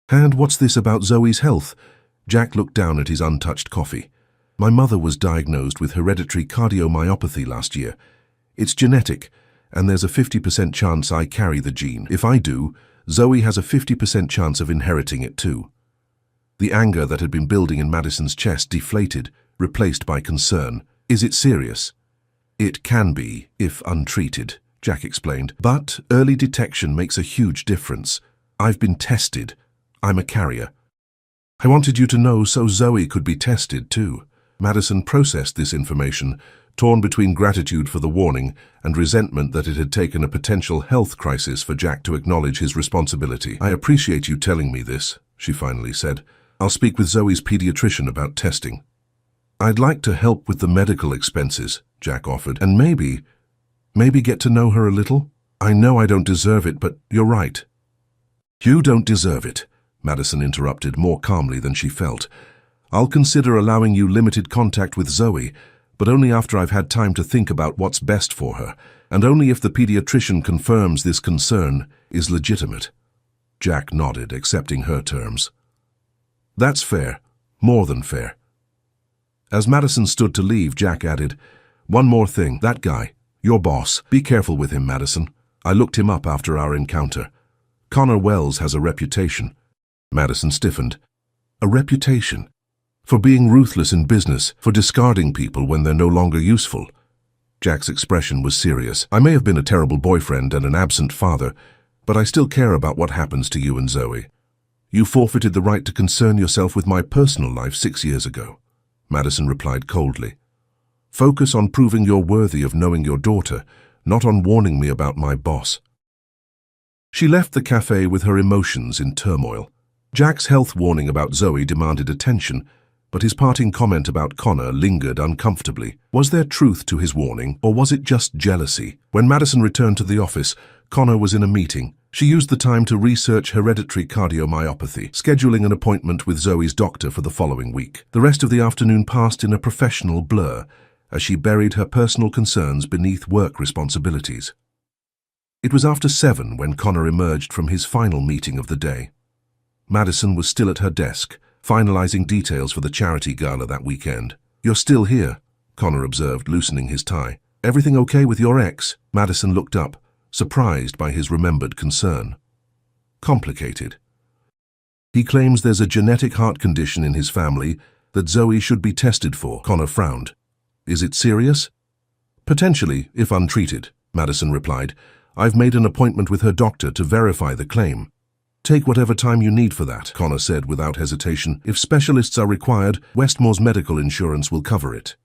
"And what's this about Zoe's health?" Jack looked down at his untouched coffee. "My mother was diagnosed with hereditary cardiomyopathy last year. It's genetic, and there's a 50% chance I carry the gene. If I do, Zoe has a 50% chance of inheriting it too." The anger that had been building in Madison's chest deflated, replaced by concern. "Is it serious?" "It can be, if untreated," Jack explained. "But early detection makes a huge difference. I've been tested. I'm a carrier." "I wanted you to know so Zoe could be tested too." Madison processed this information, torn between gratitude for the warning and resentment that it had taken a potential health crisis for Jack to acknowledge his responsibility. "I appreciate you telling me this," she finally said. "I'll speak with Zoe's pediatrician about testing." "I'd like to help with the medical expenses," Jack offered, "and maybe get to know her a little. I know I don't deserve it, but you're right." "You don't deserve it," Madison interrupted more calmly than she felt. "I'll consider allowing you limited contact with Zoe, but only after I've had time to think about what's best for her, and only if the pediatrician confirms this concern is legitimate." Jack nodded, accepting her terms. "That's fair, more than fair." As Madison stood to leave, Jack added, "One more thing, that guy, your boss, be careful with him, Madison. I looked him up after our encounter. Connor Wells has a reputation. Madison stiffened. A reputation. For being ruthless in business, for discarding people when they're no longer useful. Jack's expression was serious. I may have been a terrible boyfriend and an absent father, but I still care about what happens to you and Zoe. You forfeited the right to concern yourself with my personal life 6 years ago, Madison replied coldly. Focus on proving you're worthy of knowing your daughter, not on warning me about my boss. She left the cafe with her emotions in turmoil. Jack's health warning about Zoe demanded attention, but his parting comment about Connor lingered uncomfortably. Was there truth to his warning, or was it just jealousy? When Madison returned to the office, Connor was in a meeting. She used the time to research hereditary cardiomyopathy, scheduling an appointment with Zoe's doctor for the following week. The rest of the afternoon passed in a professional blur, as she buried her personal concerns beneath work responsibilities. It was after 7 when Connor emerged from his final meeting of the day. Madison was still at her desk, finalizing details for the charity gala that weekend. You're still here, Connor observed, loosening his tie. Everything okay with your ex? Madison looked up, surprised by his remembered concern. Complicated. He claims there's a genetic heart condition in his family that Zoe should be tested for. Connor frowned. Is it serious? Potentially, if untreated, Madison replied. I've made an appointment with her doctor to verify the claim. Take whatever time you need for that, Connor said without hesitation. If specialists are required, Westmore's medical insurance will cover it.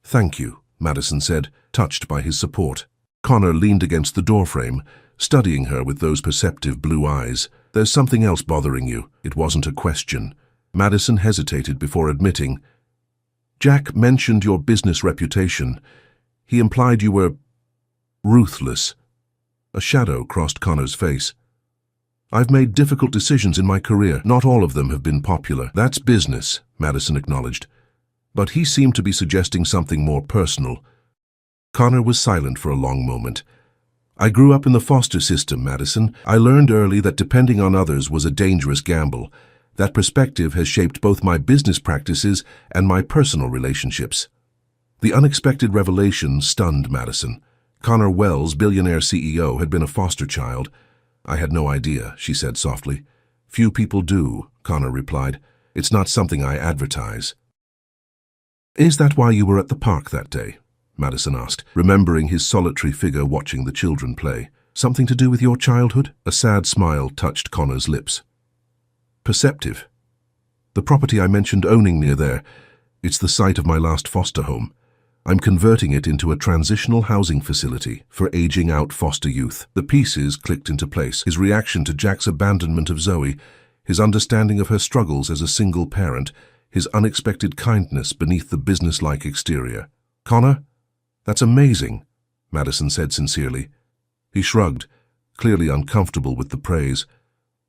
Thank you, Madison said, touched by his support. Connor leaned against the doorframe, studying her with those perceptive blue eyes. There's something else bothering you. It wasn't a question. Madison hesitated before admitting. Jack mentioned your business reputation. He implied you were ruthless. A shadow crossed Connor's face. I've made difficult decisions in my career. Not all of them have been popular. That's business, Madison acknowledged. But he seemed to be suggesting something more personal. Connor was silent for a long moment. I grew up in the foster system, Madison. I learned early that depending on others was a dangerous gamble. That perspective has shaped both my business practices and my personal relationships. The unexpected revelation stunned Madison. Connor Wells, billionaire CEO, had been a foster child. I had no idea, she said softly. Few people do, Connor replied. It's not something I advertise. Is that why you were at the park that day? Madison asked, remembering his solitary figure watching the children play. Something to do with your childhood? A sad smile touched Connor's lips. Perceptive. The property I mentioned owning near there, it's the site of my last foster home. I'm converting it into a transitional housing facility for aging-out foster youth. The pieces clicked into place. His reaction to Jack's abandonment of Zoe, his understanding of her struggles as a single parent, his unexpected kindness beneath the business-like exterior. Connor? That's amazing, Madison said sincerely. He shrugged, clearly uncomfortable with the praise.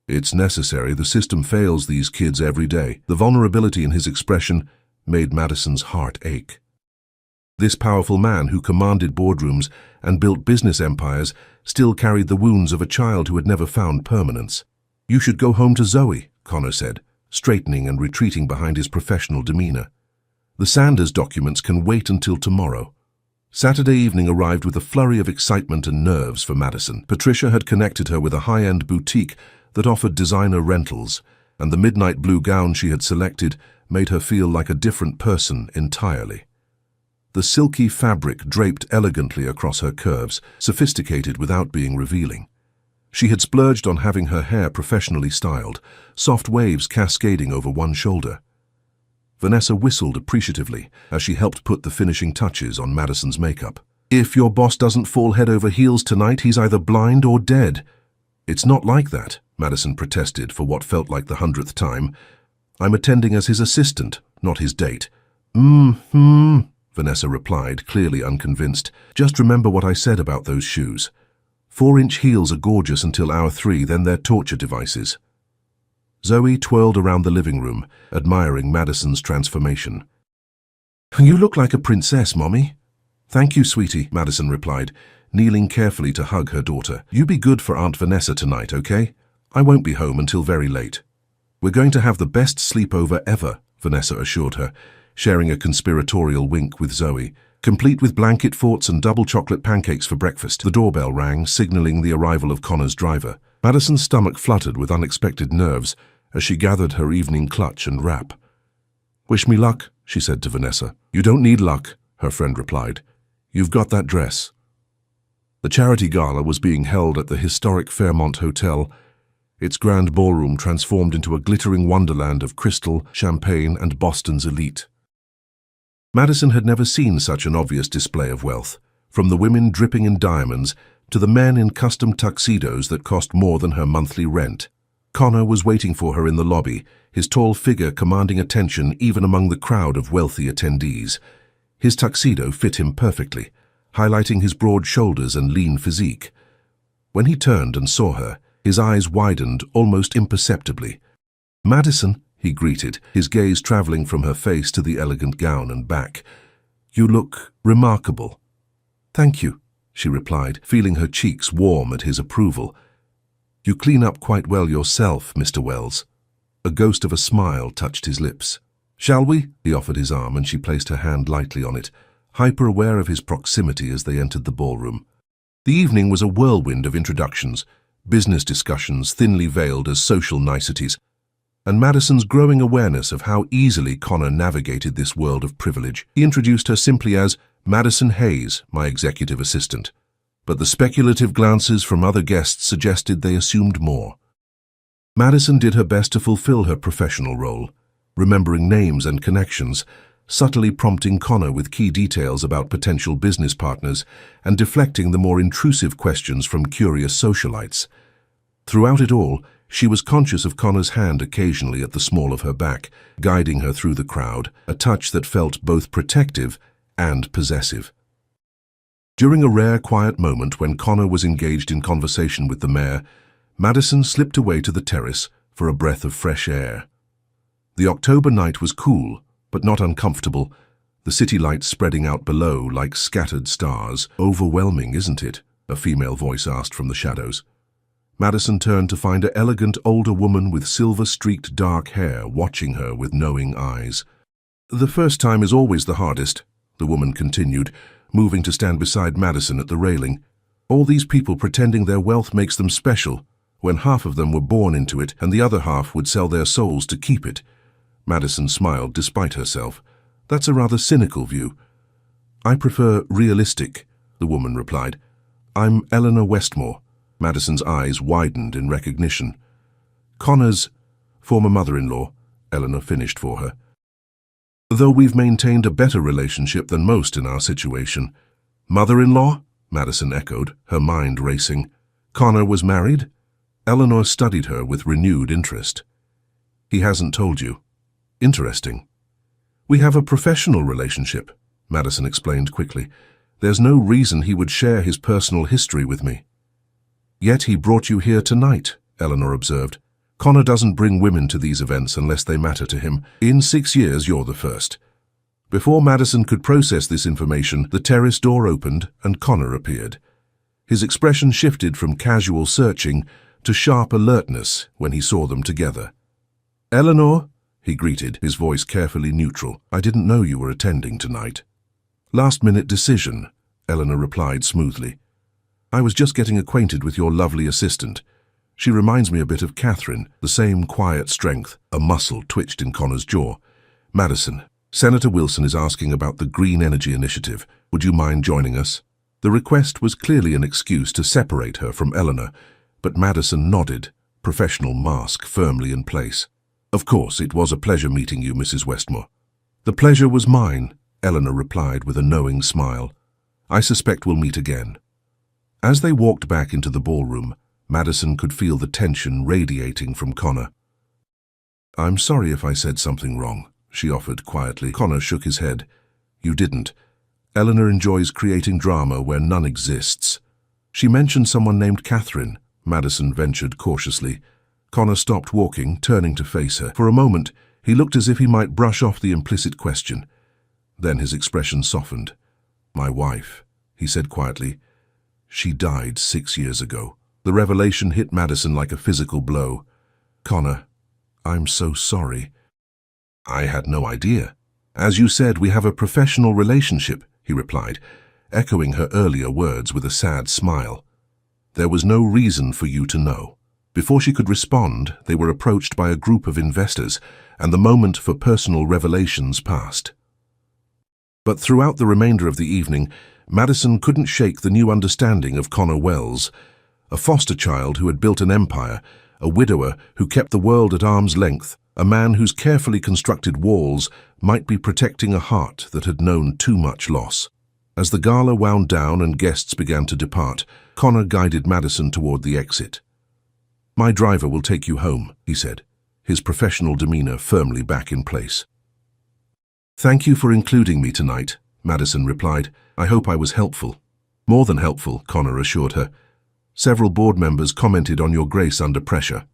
It's necessary. The system fails these kids every day. The vulnerability in his expression made Madison's heart ache. This powerful man who commanded boardrooms and built business empires still carried the wounds of a child who had never found permanence. You should go home to Zoe, Connor said, straightening and retreating behind his professional demeanor. The Sanders documents can wait until tomorrow. Saturday evening arrived with a flurry of excitement and nerves for Madison. Patricia had connected her with a high-end boutique that offered designer rentals, and the midnight blue gown she had selected made her feel like a different person entirely. The silky fabric draped elegantly across her curves, sophisticated without being revealing. She had splurged on having her hair professionally styled, soft waves cascading over one shoulder. Vanessa whistled appreciatively as she helped put the finishing touches on Madison's makeup. If your boss doesn't fall head over heels tonight, he's either blind or dead. It's not like that, Madison protested for what felt like the 100th time. I'm attending as his assistant, not his date. Vanessa replied, clearly unconvinced. Just remember what I said about those shoes. 4-inch heels are gorgeous until hour 3, then they're torture devices. Zoe twirled around the living room, admiring Madison's transformation. You look like a princess, Mommy. Thank you, sweetie, Madison replied, kneeling carefully to hug her daughter. You be good for Aunt Vanessa tonight, okay? I won't be home until very late. We're going to have the best sleepover ever, Vanessa assured her, sharing a conspiratorial wink with Zoe. Complete with blanket forts and double chocolate pancakes for breakfast. The doorbell rang, signaling the arrival of Connor's driver. Madison's stomach fluttered with unexpected nerves as she gathered her evening clutch and wrap. "Wish me luck," she said to Vanessa. "You don't need luck," her friend replied. "You've got that dress." The charity gala was being held at the historic Fairmont Hotel, its grand ballroom transformed into a glittering wonderland of crystal, champagne, and Boston's elite. Madison had never seen such an obvious display of wealth, from the women dripping in diamonds to the men in custom tuxedos that cost more than her monthly rent. Connor was waiting for her in the lobby, his tall figure commanding attention even among the crowd of wealthy attendees. His tuxedo fit him perfectly, highlighting his broad shoulders and lean physique. When he turned and saw her, his eyes widened almost imperceptibly. "Madison," he greeted, his gaze traveling from her face to the elegant gown and back. "You look remarkable." "Thank you," she replied, feeling her cheeks warm at his approval. "You clean up quite well yourself, Mr. Wells." A ghost of a smile touched his lips. "Shall we?" He offered his arm and she placed her hand lightly on it, hyper-aware of his proximity as they entered the ballroom. The evening was a whirlwind of introductions, business discussions thinly veiled as social niceties, and Madison's growing awareness of how easily Connor navigated this world of privilege. He introduced her simply as Madison Hayes, my executive assistant, but the speculative glances from other guests suggested they assumed more. Madison did her best to fulfill her professional role, remembering names and connections, subtly prompting Connor with key details about potential business partners and deflecting the more intrusive questions from curious socialites. Throughout it all, she was conscious of Connor's hand occasionally at the small of her back, guiding her through the crowd, a touch that felt both protective and possessive. During a rare quiet moment when Connor was engaged in conversation with the mayor, Madison slipped away to the terrace for a breath of fresh air. The October night was cool, but not uncomfortable, the city lights spreading out below like scattered stars. "Overwhelming, isn't it?" a female voice asked from the shadows. Madison turned to find an elegant older woman with silver-streaked dark hair watching her with knowing eyes. "The first time is always the hardest," the woman continued, moving to stand beside Madison at the railing. "All these people pretending their wealth makes them special, when half of them were born into it and the other half would sell their souls to keep it." Madison smiled despite herself. "That's a rather cynical view." "I prefer realistic," the woman replied. "I'm Eleanor Westmore." Madison's eyes widened in recognition. "Connor's former mother-in-law," Eleanor finished for her. "Though we've maintained a better relationship than most in our situation." "Mother-in-law?" Madison echoed, her mind racing. "Connor was married?" Eleanor studied her with renewed interest. "He hasn't told you." "Interesting." "We have a professional relationship," Madison explained quickly. "There's no reason he would share his personal history with me." "Yet he brought you here tonight," Eleanor observed. "Connor doesn't bring women to these events unless they matter to him. In 6 years, you're the first." Before Madison could process this information, the terrace door opened and Connor appeared. His expression shifted from casual searching to sharp alertness when he saw them together. "Eleanor," he greeted, his voice carefully neutral. "I didn't know you were attending tonight." "Last-minute decision," Eleanor replied smoothly. "I was just getting acquainted with your lovely assistant. She reminds me a bit of Catherine, the same quiet strength." A muscle twitched in Connor's jaw. "Madison, Senator Wilson is asking about the Green Energy Initiative. Would you mind joining us?" The request was clearly an excuse to separate her from Eleanor, but Madison nodded, professional mask firmly in place. "Of course, it was a pleasure meeting you, Mrs. Westmore." "The pleasure was mine," Eleanor replied with a knowing smile. "I suspect we'll meet again." As they walked back into the ballroom, Madison could feel the tension radiating from Connor. "I'm sorry if I said something wrong," she offered quietly. Connor shook his head. "You didn't. Eleanor enjoys creating drama where none exists." "She mentioned someone named Catherine," Madison ventured cautiously. Connor stopped walking, turning to face her. For a moment, he looked as if he might brush off the implicit question. Then his expression softened. "My wife," he said quietly. "She died 6 years ago." The revelation hit Madison like a physical blow. "Connor, I'm so sorry." "I had no idea." "As you said, we have a professional relationship," he replied, echoing her earlier words with a sad smile. "There was no reason for you to know." Before she could respond, they were approached by a group of investors, and the moment for personal revelations passed. But throughout the remainder of the evening, Madison couldn't shake the new understanding of Connor Wells, a foster child who had built an empire, a widower who kept the world at arm's length, a man whose carefully constructed walls might be protecting a heart that had known too much loss. As the gala wound down and guests began to depart, Connor guided Madison toward the exit. "My driver will take you home," he said, his professional demeanor firmly back in place. "Thank you for including me tonight," Madison replied. "I hope I was helpful." "More than helpful," Connor assured her. "Several board members commented on your grace under pressure."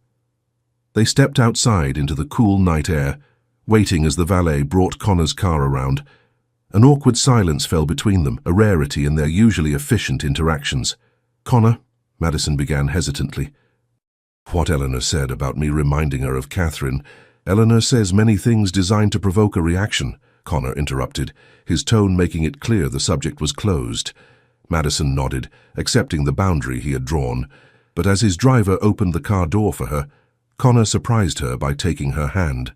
They stepped outside into the cool night air, waiting as the valet brought Connor's car around. An awkward silence fell between them, a rarity in their usually efficient interactions. "Connor," Madison began hesitantly. "What Eleanor said about me reminding her of Catherine. Eleanor says many things designed to provoke a reaction," Connor interrupted, his tone making it clear the subject was closed. Madison nodded, accepting the boundary he had drawn, but as his driver opened the car door for her, Connor surprised her by taking her hand.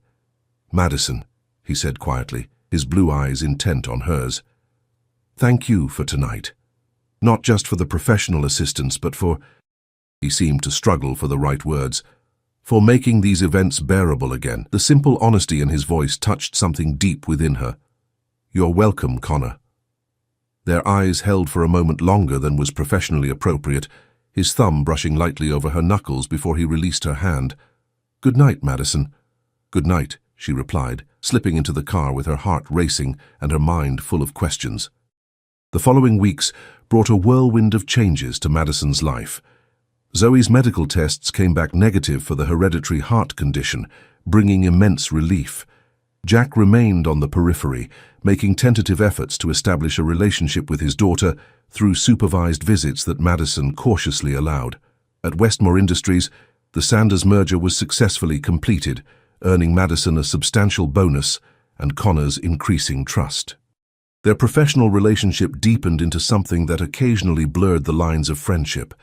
"Madison," he said quietly, his blue eyes intent on hers. "Thank you for tonight. Not just for the professional assistance, but for—" he seemed to struggle for the right words, "for making these events bearable again." The simple honesty in his voice touched something deep within her. "You're welcome, Connor." Their eyes held for a moment longer than was professionally appropriate, his thumb brushing lightly over her knuckles before he released her hand. "Good night, Madison." "Good night," she replied, slipping into the car with her heart racing and her mind full of questions. The following weeks brought a whirlwind of changes to Madison's life. Zoe's medical tests came back negative for the hereditary heart condition, bringing immense relief. Jack remained on the periphery, making tentative efforts to establish a relationship with his daughter through supervised visits that Madison cautiously allowed. At Westmore Industries, the Sanders merger was successfully completed, earning Madison a substantial bonus and Connor's increasing trust. Their professional relationship deepened into something that occasionally blurred the lines of friendship.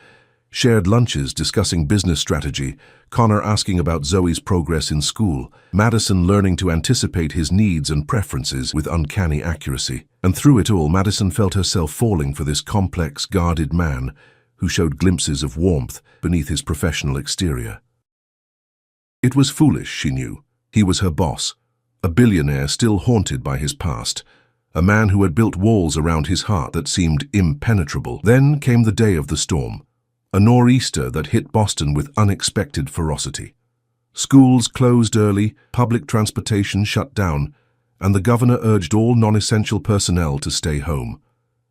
Shared lunches discussing business strategy, Connor asking about Zoe's progress in school, Madison learning to anticipate his needs and preferences with uncanny accuracy. And through it all, Madison felt herself falling for this complex, guarded man who showed glimpses of warmth beneath his professional exterior. It was foolish, she knew. He was her boss, a billionaire still haunted by his past, a man who had built walls around his heart that seemed impenetrable. Then came the day of the storm, a nor'easter that hit Boston with unexpected ferocity. Schools closed early, public transportation shut down, and the governor urged all non-essential personnel to stay home.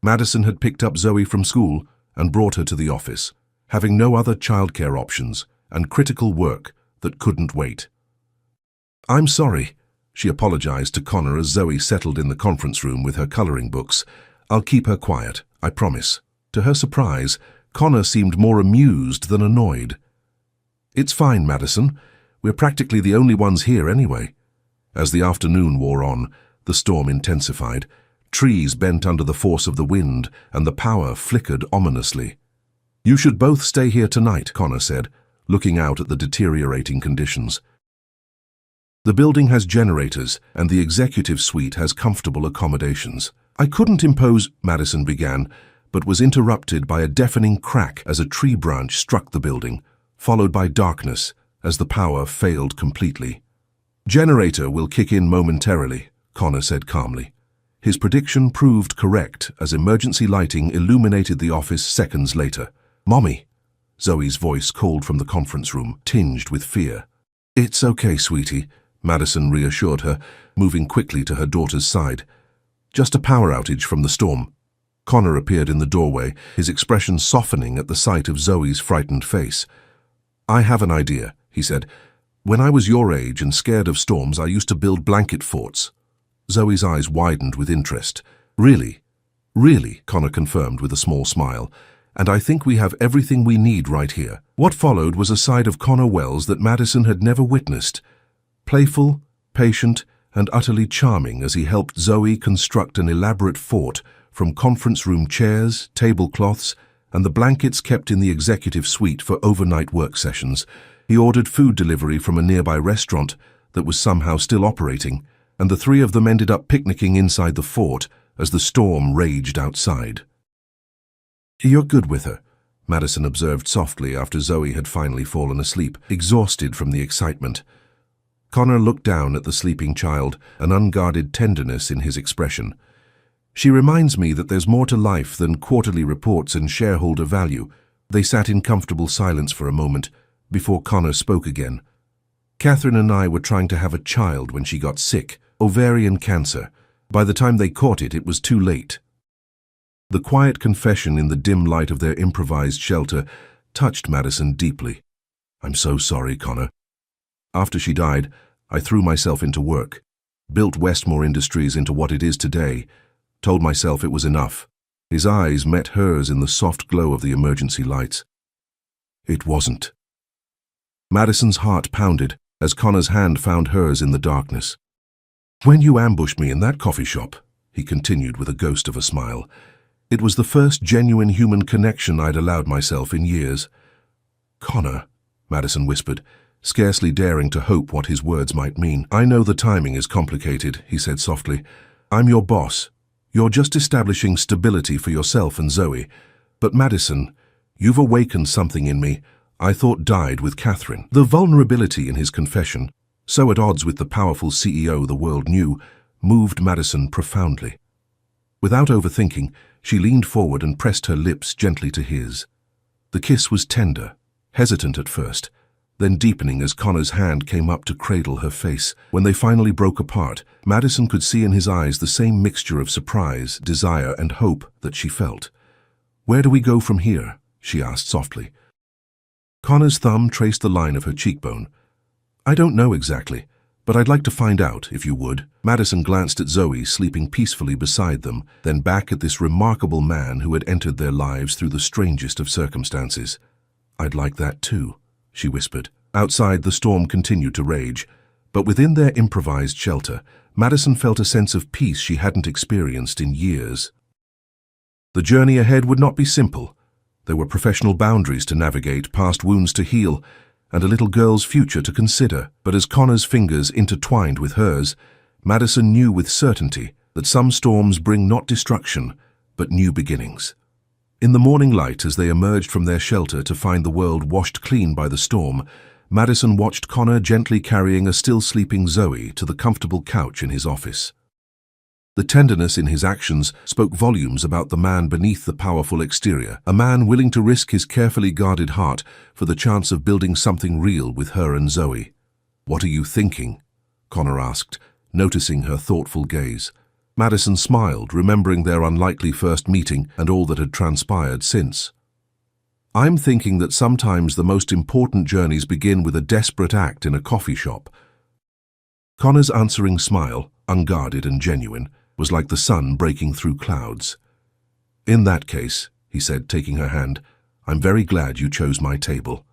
Madison had picked up Zoe from school and brought her to the office, having no other childcare options and critical work that couldn't wait. "I'm sorry," she apologized to Connor as Zoe settled in the conference room with her coloring books. "I'll keep her quiet, I promise." To her surprise, Connor seemed more amused than annoyed. "It's fine, Madison. We're practically the only ones here anyway." As the afternoon wore on, the storm intensified. Trees bent under the force of the wind, and the power flickered ominously. "You should both stay here tonight," Connor said, looking out at the deteriorating conditions. "The building has generators, and the executive suite has comfortable accommodations." "I couldn't impose," Madison began, but was interrupted by a deafening crack as a tree branch struck the building, followed by darkness as the power failed completely. "Generator will kick in momentarily," Connor said calmly. His prediction proved correct as emergency lighting illuminated the office seconds later. "Mommy," Zoe's voice called from the conference room, tinged with fear. "It's okay, sweetie," Madison reassured her, moving quickly to her daughter's side. "Just a power outage from the storm." Connor appeared in the doorway, his expression softening at the sight of Zoe's frightened face. "I have an idea," he said. "When I was your age and scared of storms, I used to build blanket forts." Zoe's eyes widened with interest. "Really?" "Really," Connor confirmed with a small smile. "And I think we have everything we need right here." What followed was a side of Connor Wells that Madison had never witnessed. Playful, patient, and utterly charming as he helped Zoe construct an elaborate fort from conference room chairs, tablecloths, and the blankets kept in the executive suite for overnight work sessions. He ordered food delivery from a nearby restaurant that was somehow still operating, and the three of them ended up picnicking inside the fort as the storm raged outside. "You're good with her," Madison observed softly after Zoe had finally fallen asleep, exhausted from the excitement. Connor looked down at the sleeping child, an unguarded tenderness in his expression. "She reminds me that there's more to life than quarterly reports and shareholder value." They sat in comfortable silence for a moment before Connor spoke again. "Catherine and I were trying to have a child when she got sick, ovarian cancer. By the time they caught it, it was too late." The quiet confession in the dim light of their improvised shelter touched Madison deeply. "I'm so sorry, Connor. After she died, I threw myself into work, built Westmore Industries into what it is today, told myself it was enough." His eyes met hers in the soft glow of the emergency lights. "It wasn't." Madison's heart pounded as Connor's hand found hers in the darkness. "When you ambushed me in that coffee shop," he continued with a ghost of a smile, "it was the first genuine human connection I'd allowed myself in years." "Connor," Madison whispered, scarcely daring to hope what his words might mean. "I know the timing is complicated," he said softly. "I'm your boss. You're just establishing stability for yourself and Zoe. But Madison, you've awakened something in me I thought died with Catherine." The vulnerability in his confession, so at odds with the powerful CEO the world knew, moved Madison profoundly. Without overthinking, she leaned forward and pressed her lips gently to his. The kiss was tender, hesitant at first, then deepening as Connor's hand came up to cradle her face. When they finally broke apart, Madison could see in his eyes the same mixture of surprise, desire, and hope that she felt. "Where do we go from here?" she asked softly. Connor's thumb traced the line of her cheekbone. "I don't know exactly, but I'd like to find out, if you would." Madison glanced at Zoe sleeping peacefully beside them, then back at this remarkable man who had entered their lives through the strangest of circumstances. "I'd like that too," she whispered. Outside, the storm continued to rage, but within their improvised shelter, Madison felt a sense of peace she hadn't experienced in years. The journey ahead would not be simple. There were professional boundaries to navigate, past wounds to heal, and a little girl's future to consider. But as Connor's fingers intertwined with hers, Madison knew with certainty that some storms bring not destruction, but new beginnings. In the morning light, as they emerged from their shelter to find the world washed clean by the storm, Madison watched Connor gently carrying a still sleeping Zoe to the comfortable couch in his office. The tenderness in his actions spoke volumes about the man beneath the powerful exterior, a man willing to risk his carefully guarded heart for the chance of building something real with her and Zoe. "What are you thinking?" Connor asked, noticing her thoughtful gaze. Madison smiled, remembering their unlikely first meeting and all that had transpired since. "I'm thinking that sometimes the most important journeys begin with a desperate act in a coffee shop." Connor's answering smile, unguarded and genuine, was like the sun breaking through clouds. "In that case," he said, taking her hand, "I'm very glad you chose my table."